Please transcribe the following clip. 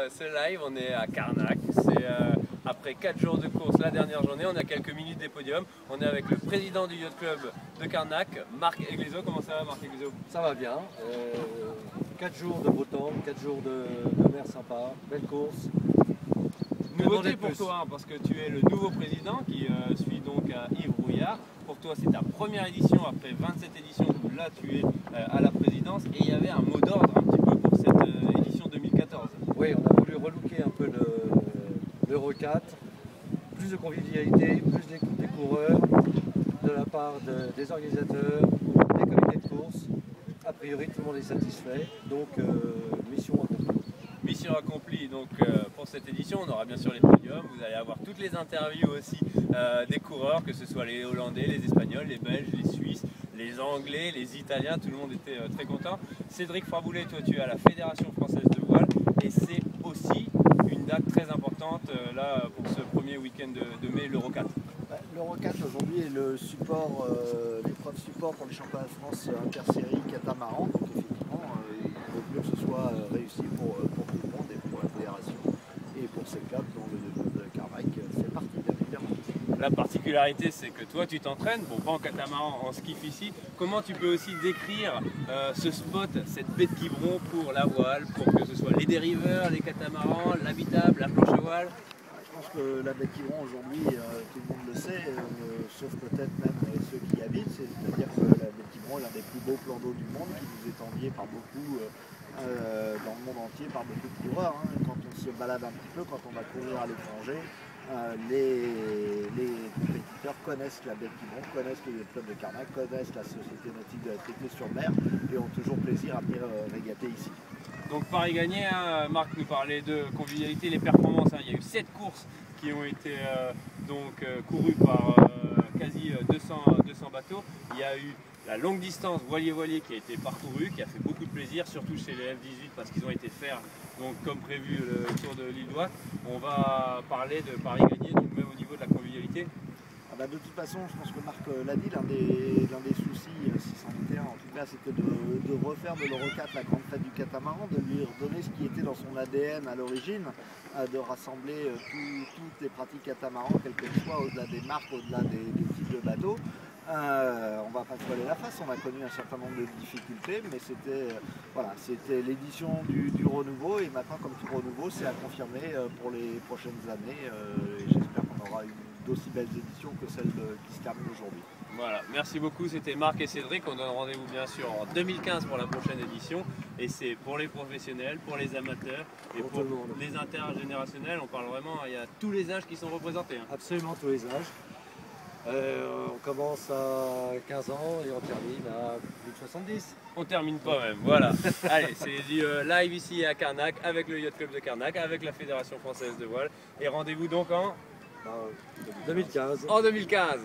ce live, on est à Carnac. C'est après 4 jours de course, la dernière journée. On a quelques minutes des podiums. On est avec le président du Yacht Club de Carnac, Marc Egleso. Comment ça va, Marc Egleso? Ça va bien. 4 jours de beau temps, 4 jours de mer sympa, belle course. Nouveauté pour toi, hein, parce que tu es le nouveau président qui suit donc à Yves Rouillard. Pour toi, c'est ta première édition après 27 éditions où là tu es à la présidence. Et il y avait un mot d'ordre un petit peu pour cette édition 2014. Oui, on a voulu relooker un peu l'Euro 4. Plus de convivialité, plus d'écoute des coureurs, de la part des organisateurs, des comités de course. A priori, tout le monde est satisfait. Donc, mission accomplie. Mission accomplie donc pour cette édition. On aura bien sûr les podiums, vous allez avoir toutes les interviews aussi des coureurs, que ce soit les Hollandais, les Espagnols, les Belges, les Suisses, les Anglais, les Italiens, tout le monde était très content. Cédric Fraboulet, toi tu es à la Fédération Française de Voile et c'est aussi une date très importante là pour ce premier week-end de mai, l'Euro 4. L'Euro 4 aujourd'hui est le support, l'épreuve support pour les championnats de France intersérie catamaran. Donc effectivement, il vaut mieux que ce soit réussi pour tout le monde et pour la fédération et pour ces clubs dont le club de Carnac fait partie bien évidemment. La particularité c'est que toi tu t'entraînes, bon pas en catamaran, en skiff ici. Comment tu peux aussi décrire ce spot, cette baie de Quiberon pour la voile, pour que ce soit les dériveurs, les catamarans, l'habitable, la planche à voile? Je pense que la baie de Quiberon aujourd'hui, tout le monde le sait, sauf peut-être même ceux qui y habitent, c'est-à-dire que la baie de Quiberon est l'un des plus beaux plans d'eau du monde, qui nous est envié par beaucoup, dans le monde entier, par beaucoup de coureurs. Hein. Quand on se balade un petit peu, quand on va courir à l'étranger, les compétiteurs connaissent la baie de Quiberon, connaissent le club de Carnac, connaissent la société nautique de la Tréqueux-sur-Mer et ont toujours plaisir à venir régater ici. Donc Paris gagné, hein, Marc nous parlait de convivialité, les performances, hein. Il y a eu 7 courses qui ont été courues par quasi 200 bateaux. Il y a eu la longue distance voilier-voilier qui a été parcourue, qui a fait beaucoup de plaisir, surtout chez les F18 parce qu'ils ont été faire, donc, comme prévu, le tour de l'île d'Ouate. On va parler de Paris gagné, donc même au niveau de la convivialité. De toute façon, je pense que Marc l'a dit, l'un des soucis, si c'en était un en tout cas, c'était de refaire de l'Euro 4 la grande fête du catamaran, de lui redonner ce qui était dans son ADN à l'origine, de rassembler toutes les pratiques catamaran, quelles qu'elles soient, au-delà des marques, au-delà des types de bateaux. On ne va pas se voiler la face, on a connu un certain nombre de difficultés, mais c'était l'édition du renouveau, et maintenant, comme tout renouveau, c'est à confirmer pour les prochaines années, et j'espère qu'on aura d'aussi belles éditions que celle qui se termine aujourd'hui. Voilà, merci beaucoup, c'était Marc et Cédric. On donne rendez-vous bien sûr en 2015 pour la prochaine édition, et c'est pour les professionnels, pour les amateurs et pour les intergénérationnels. On parle vraiment, il y a tous les âges qui sont représentés. Hein. Absolument tous les âges. On commence à 15 ans et on termine à plus de 70. On termine pas même, voilà. Allez, c'est du live ici à Carnac avec le Yacht Club de Carnac, avec la Fédération Française de Voile. Et rendez-vous donc en 2015. En 2015.